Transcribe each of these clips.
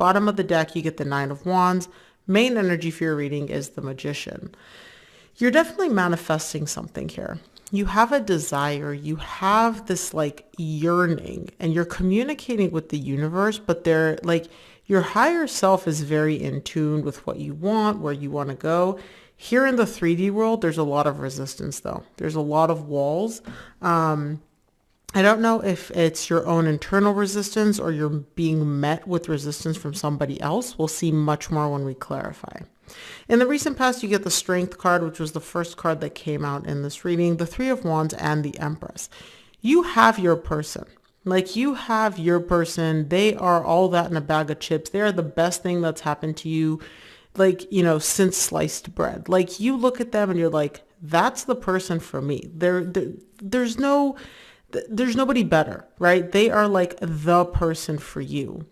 Bottom of the deck, you get the Nine of Wands. Main energy for your reading is the Magician. You're definitely manifesting something here. You have a desire, you have this like yearning, and you're communicating with the universe, but they're like, your higher self is very in tune with what you want, where you want to go. Here in the 3D world, there's a lot of resistance though. There's a lot of walls. I don't know if it's your own internal resistance or you're being met with resistance from somebody else. We'll see much more when we clarify. In the recent past, you get the Strength card, which was the first card that came out in this reading, the Three of Wands, and the Empress. You have your person. Like, you have your person. They are all that in a bag of chips. They are the best thing that's happened to you, like, you know, since sliced bread. Like, you look at them and you're like, that's the person for me. There's nobody better, right? They are like the person for you.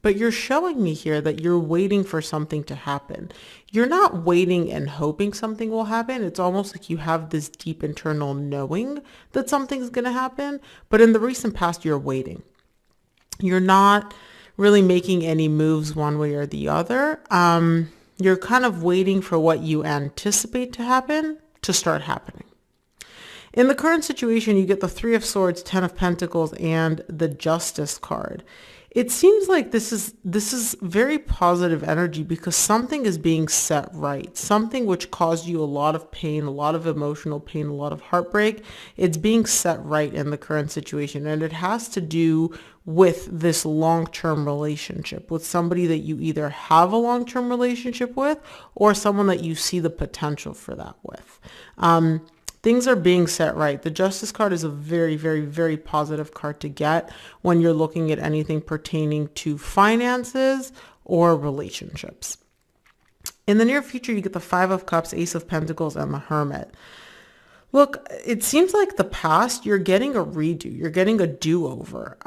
But you're showing me here that you're waiting for something to happen. You're not waiting and hoping something will happen. It's almost like you have this deep internal knowing that something's going to happen. But in the recent past, you're waiting. You're not really making any moves one way or the other. You're kind of waiting for what you anticipate to happen to start happening. In the current situation, you get the Three of Swords, Ten of Pentacles, and the Justice card. It seems like this is very positive energy because something is being set right. Something which caused you a lot of pain, a lot of emotional pain, a lot of heartbreak. It's being set right in the current situation. And it has to do with this long-term relationship with somebody that you either have a long-term relationship with or someone that you see the potential for that with. Things are being set right. The Justice card is a very, very, very positive card to get when you're looking at anything pertaining to finances or relationships. In the near future, you get the Five of Cups, Ace of Pentacles, and the Hermit. Look, it seems like the past, you're getting a redo. You're getting a do-over.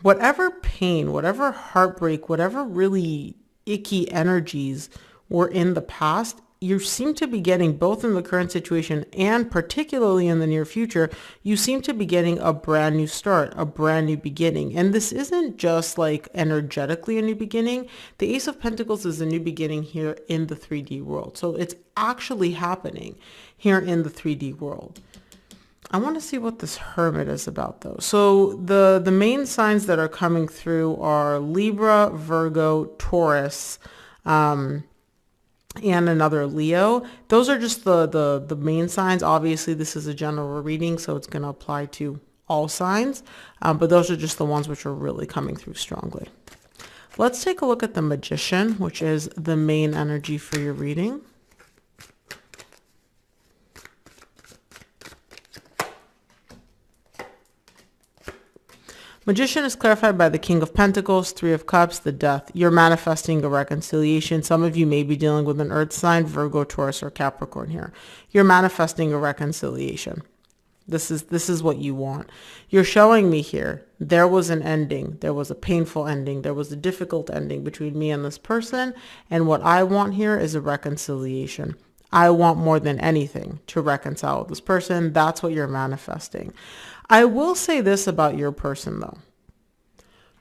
Whatever pain, whatever heartbreak, whatever really icky energies were in the past, you seem to be getting, both in the current situation and particularly in the near future, you seem to be getting a brand new start, a brand new beginning. And this isn't just like energetically a new beginning. The Ace of Pentacles is a new beginning here in the 3D world. So it's actually happening here in the 3D world. I want to see what this Hermit is about though. So the main signs that are coming through are Libra, Virgo, Taurus, and another Leo. Those are just the main signs. Obviously, this is a general reading, so it's going to apply to all signs. But those are just the ones which are really coming through strongly. Let's take a look at the Magician, which is the main energy for your reading. Magician is clarified by the King of Pentacles, Three of Cups, the Death. You're manifesting a reconciliation. Some of you may be dealing with an earth sign, Virgo, Taurus, or Capricorn here. You're manifesting a reconciliation. This is what you want. You're showing me here, there was an ending. There was a painful ending. There was a difficult ending between me and this person. And what I want here is a reconciliation. I want more than anything to reconcile with this person. That's what you're manifesting. I will say this about your person though.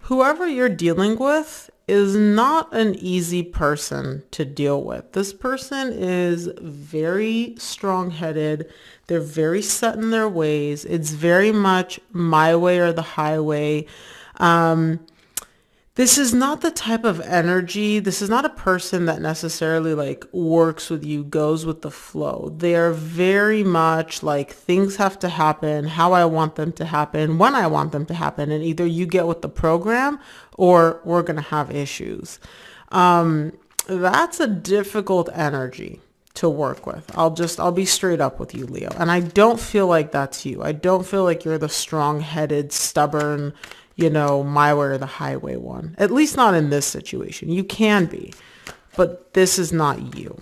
Whoever you're dealing with is not an easy person to deal with. This person is very strong-headed. They're very set in their ways. It's very much my way or the highway. This is not the type of energy. This is not a person that necessarily like works with you, goes with the flow. They are very much like things have to happen how I want them to happen, when I want them to happen. And either you get with the program or we're going to have issues. That's a difficult energy to work with. I'll be straight up with you, Leo. And I don't feel like that's you. I don't feel like you're the strong-headed, stubborn, my way or the highway one. At least not in this situation. You can be, but this is not you.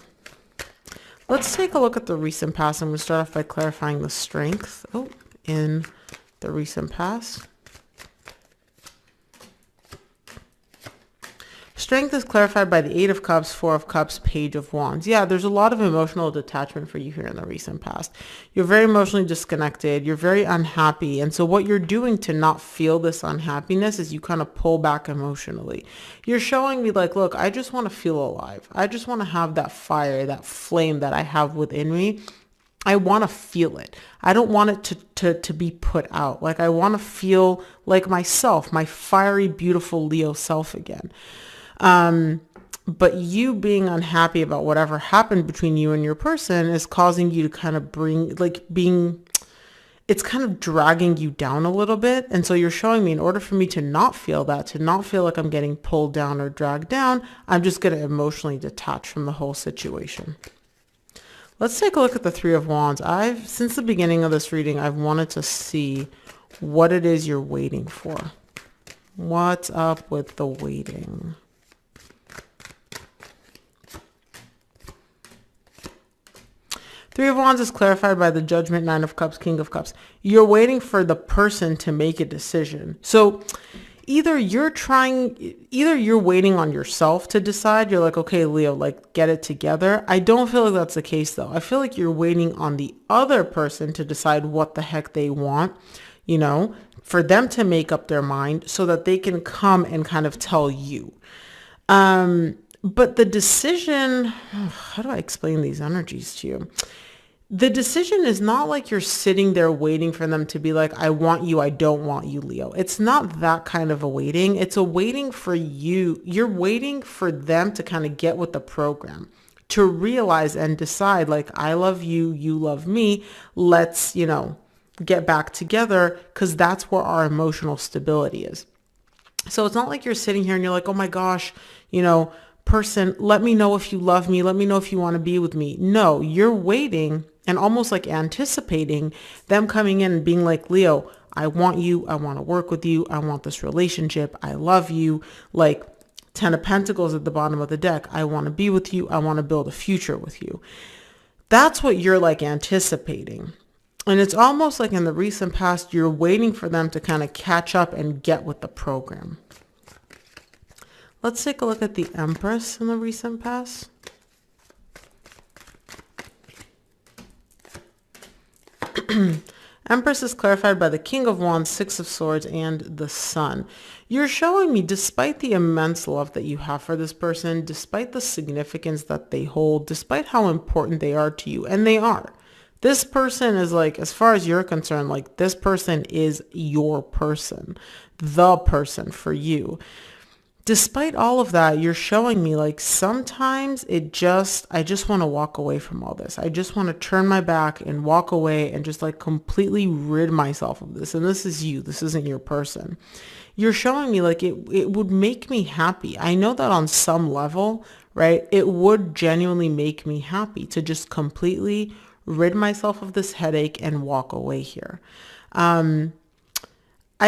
Let's take a look at the recent past, and we'll start off by clarifying the Strength in the recent past. Strength is clarified by the Eight of Cups, Four of Cups, Page of Wands. Yeah, there's a lot of emotional detachment for you here in the recent past. You're very emotionally disconnected. You're very unhappy. And so what you're doing to not feel this unhappiness is you kind of pull back emotionally. You're showing me like, look, I just want to feel alive. I just want to have that fire, that flame that I have within me. I want to feel it. I don't want it to be put out. Like I want to feel like myself, my fiery, beautiful Leo self again. But you being unhappy about whatever happened between you and your person is causing you to kind of it's kind of dragging you down a little bit. And so you're showing me in order for me to not feel that, to not feel like I'm getting pulled down or dragged down, I'm just going to emotionally detach from the whole situation. Let's take a look at the Three of Wands. Since the beginning of this reading, I've wanted to see what it is you're waiting for. What's up with the waiting? Three of Wands is clarified by the Judgment, Nine of Cups, King of Cups. You're waiting for the person to make a decision. So either you're waiting on yourself to decide. You're like, okay, Leo, like get it together. I don't feel like that's the case though. I feel like you're waiting on the other person to decide what the heck they want, for them to make up their mind so that they can come and kind of tell you. But the decision, how do I explain these energies to you? The decision is not like you're sitting there waiting for them to be like, I want you, I don't want you, Leo. It's not that kind of a waiting. It's a waiting for you. You're waiting for them to kind of get with the program, to realize and decide like, I love you, you love me. Let's, get back together because that's where our emotional stability is. So it's not like you're sitting here and you're like, oh my gosh, person, let me know if you love me. Let me know if you want to be with me. No, you're waiting and almost like anticipating them coming in and being like, Leo, I want you. I want to work with you. I want this relationship. I love you. Like 10 of Pentacles at the bottom of the deck. I want to be with you. I want to build a future with you. That's what you're like anticipating. And it's almost like in the recent past, you're waiting for them to kind of catch up and get with the program. Let's take a look at the Empress in the recent past. Empress is clarified by the King of Wands, Six of Swords, and the Sun. You're showing me, despite the immense love that you have for this person, despite the significance that they hold, despite how important they are to you, and they are. This person is like, as far as you're concerned, like this person is your person, the person for you. Despite all of that, you're showing me like sometimes I just want to walk away from all this. I just want to turn my back and walk away and just like completely rid myself of this. And this is you. This isn't your person. You're showing me like it would make me happy. I know that on some level, right? It would genuinely make me happy to just completely rid myself of this headache and walk away here. I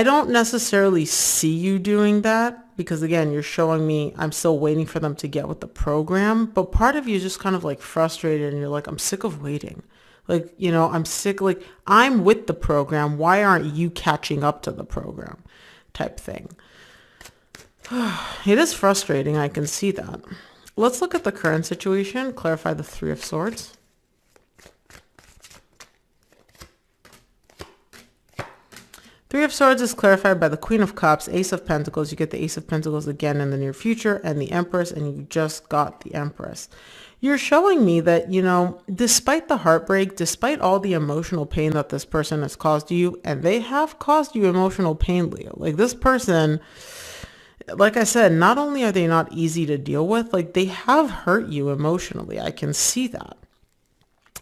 don't necessarily see you doing that because again, you're showing me I'm still waiting for them to get with the program, but part of you is just kind of like frustrated and you're like, I'm sick of waiting. Like, I'm sick, like I'm with the program. Why aren't you catching up to the program type thing? It is frustrating. I can see that. Let's look at the current situation, clarify the Three of Swords. Three of Swords is clarified by the Queen of Cups, Ace of Pentacles. You get the Ace of Pentacles again in the near future and the Empress, and you just got the Empress. You're showing me that, despite the heartbreak, despite all the emotional pain that this person has caused you, and they have caused you emotional pain, Leo. Like this person, like I said, not only are they not easy to deal with, like they have hurt you emotionally. I can see that.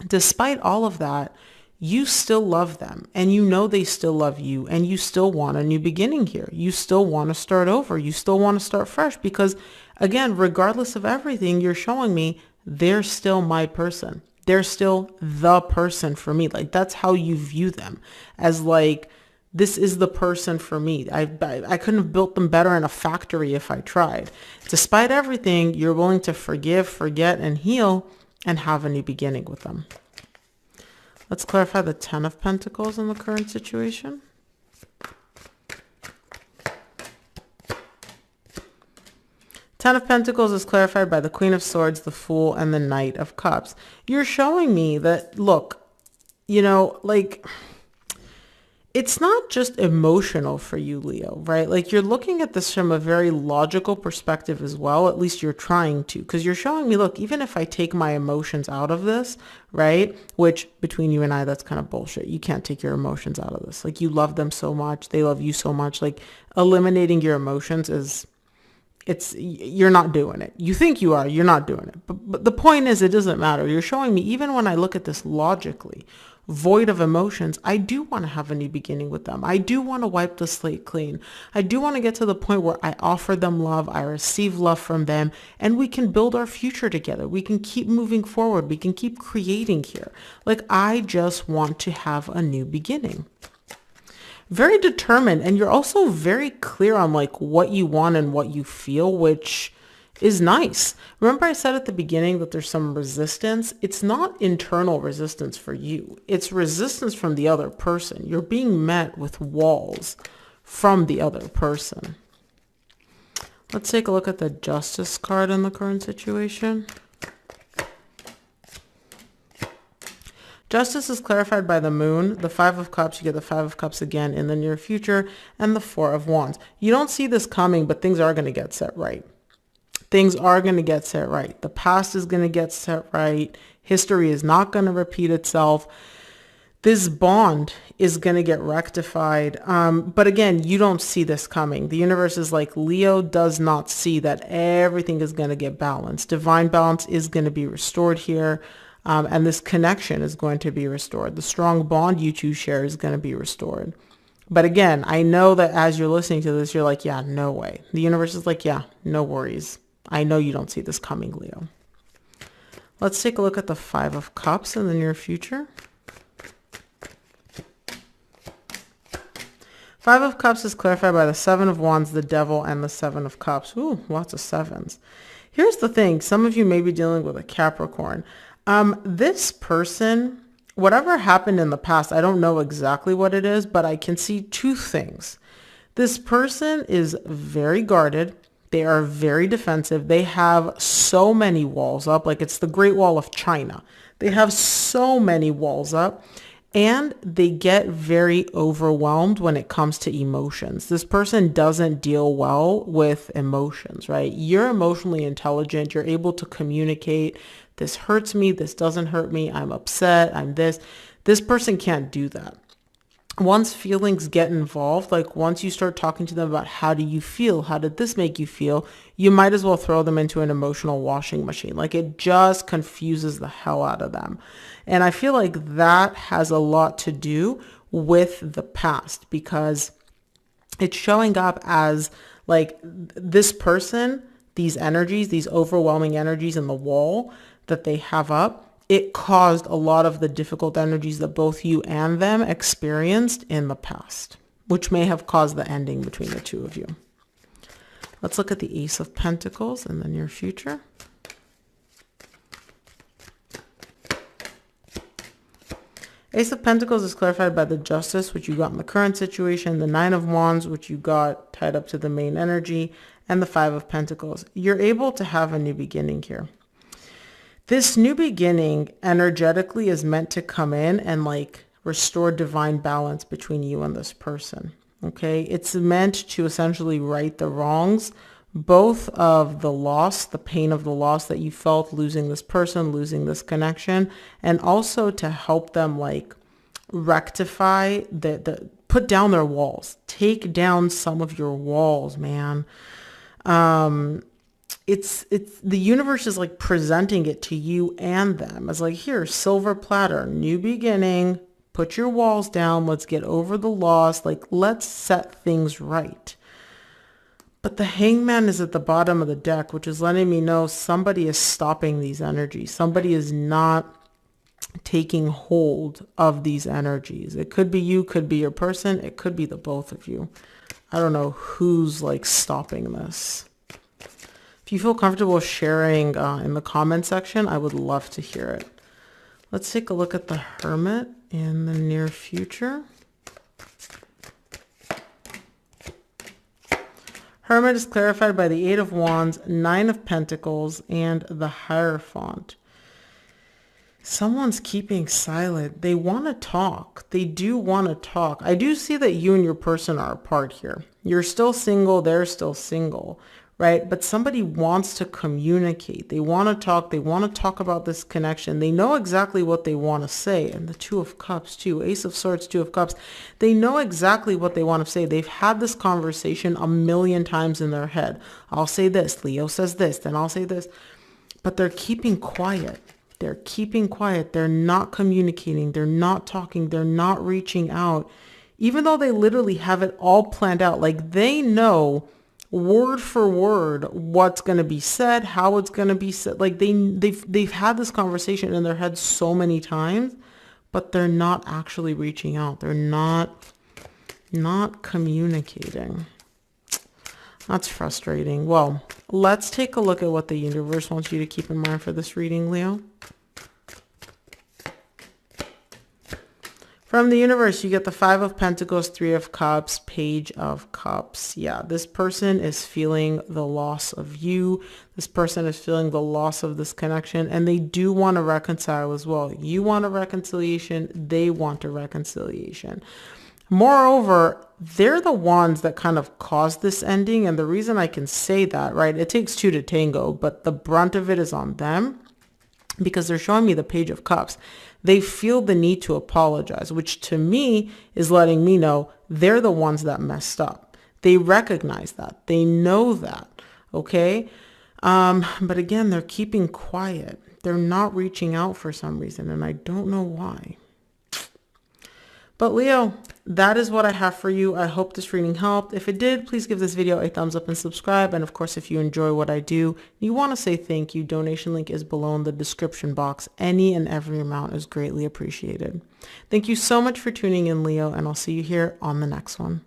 Despite all of that, you still love them and they still love you and you still want a new beginning here. You still want to start over. You still want to start fresh because again, regardless of everything, you're showing me they're still my person. They're still the person for me. Like that's how you view them as like, this is the person for me. I couldn't have built them better in a factory if I tried. Despite everything, you're willing to forgive, forget, and heal and have a new beginning with them. Let's clarify the Ten of Pentacles in the current situation. Ten of Pentacles is clarified by the Queen of Swords, the Fool, and the Knight of Cups. You're showing me that, look, you know, like, it's not just emotional for you, Leo, right? Like, you're looking at this from a very logical perspective as well. At least you're trying to, because you're showing me, look, even if I take my emotions out of this, right? Which between you and I, that's kind of bullshit. You can't take your emotions out of this. Like, you love them so much. They love you so much. Like, eliminating your emotions is, you're not doing it. You think you are, you're not doing it. But the point is, it doesn't matter. You're showing me, even when I look at this logically, void of emotions, I do want to have a new beginning with them. I do want to wipe the slate clean. I do want to get to the point where I offer them love, I receive love from them, and we can build our future together. We can keep moving forward. We can keep creating here. Like, I just want to have a new beginning. Very determined, and you're also very clear on like what you want and what you feel, which is nice. Remember I said at the beginning that there's some resistance? It's not internal resistance for you. It's resistance from the other person. You're being met with walls from the other person. Let's take a look at the Justice card in the current situation. Justice is clarified by the Moon, the Five of Cups, you get the Five of Cups again in the near future, and the Four of Wands. You don't see this coming, but things are going to get set right. Things are going to get set right. The past is going to get set right. History is not going to repeat itself. This bond is going to get rectified. But again, you don't see this coming. The universe is like, Leo does not see that everything is going to get balanced. Divine balance is going to be restored here. And this connection is going to be restored. The strong bond you two share is going to be restored. But again, I know that as you're listening to this, you're like, yeah, no way. The universe is like, yeah, no worries. I know you don't see this coming, Leo. Let's take a look at the Five of Cups in the near future. Five of Cups is clarified by the Seven of Wands, the Devil, and the Seven of Cups. Ooh, lots of sevens. Here's the thing. Some of you may be dealing with a Capricorn. This person, whatever happened in the past, I don't know exactly what it is, but I can see two things. This person is very guarded. They are very defensive. They have so many walls up, like it's the Great Wall of China. They have so many walls up, and they get very overwhelmed when it comes to emotions. This person doesn't deal well with emotions, right? You're emotionally intelligent. You're able to communicate. This hurts me. This doesn't hurt me. I'm upset. I'm this. This person can't do that. Once feelings get involved, like once you start talking to them about how do you feel? How did this make you feel? You might as well throw them into an emotional washing machine. Like, it just confuses the hell out of them. And I feel like that has a lot to do with the past, because it's showing up as like this person, these energies, these overwhelming energies in the wall that they have up, it caused a lot of the difficult energies that both you and them experienced in the past, which may have caused the ending between the two of you. Let's look at the Ace of Pentacles in the near future. Ace of Pentacles is clarified by the Justice, which you got in the current situation, the Nine of Wands, which you got tied up to the main energy, and the Five of Pentacles. You're able to have a new beginning here. This new beginning energetically is meant to come in and like restore divine balance between you and this person. Okay. It's meant to essentially right the wrongs, both of the loss, the pain of the loss that you felt losing this person, losing this connection, and also to help them like rectify put down their walls, take down some of your walls, man. It's the universe is like presenting it to you and them as like, here, silver platter, new beginning, put your walls down. Let's get over the loss. Like, let's set things right. But the Hangman is at the bottom of the deck, which is letting me know somebody is stopping these energies. Somebody is not taking hold of these energies. It could be you, could be your person. It could be the both of you. I don't know who's like stopping this. If you feel comfortable sharing in the comment section, I would love to hear it. Let's take a look at the Hermit in the near future. Hermit is clarified by the Eight of Wands, Nine of Pentacles, and the Hierophant. Someone's keeping silent. They want to talk. They do want to talk. I do see that you and your person are apart here. You're still single. They're still single, right? But somebody wants to communicate. They want to talk. They want to talk about this connection. They know exactly what they want to say. And the Two of Cups too. Ace of Swords, Two of Cups. They know exactly what they want to say. They've had this conversation a million times in their head. I'll say this. Leo says this. Then I'll say this. But they're keeping quiet. They're keeping quiet. They're not communicating. They're not talking. They're not reaching out. Even though they literally have it all planned out. Like they know word for word what's going to be said, how it's going to be said. Like they've had this conversation in their head so many times, but they're not actually reaching out. They're not communicating. That's frustrating. Well, let's take a look at what the universe wants you to keep in mind for this reading, Leo. From the universe, you get the Five of Pentacles, Three of Cups, Page of Cups. Yeah, this person is feeling the loss of you. This person is feeling the loss of this connection, and they do want to reconcile as well. You want a reconciliation. They want a reconciliation. Moreover, they're the ones that kind of caused this ending. And the reason I can say that, right, it takes two to tango, but the brunt of it is on them because they're showing me the Page of Cups. They feel the need to apologize, which to me is letting me know they're the ones that messed up. They recognize that. They know that. Okay. But again, they're keeping quiet. They're not reaching out for some reason, and I don't know why. But Leo, that is what I have for you. I hope this reading helped. If it did, please give this video a thumbs up and subscribe. And of course, if you enjoy what I do, you want to say thank you, donation link is below in the description box. Any and every amount is greatly appreciated. Thank you so much for tuning in, Leo, and I'll see you here on the next one.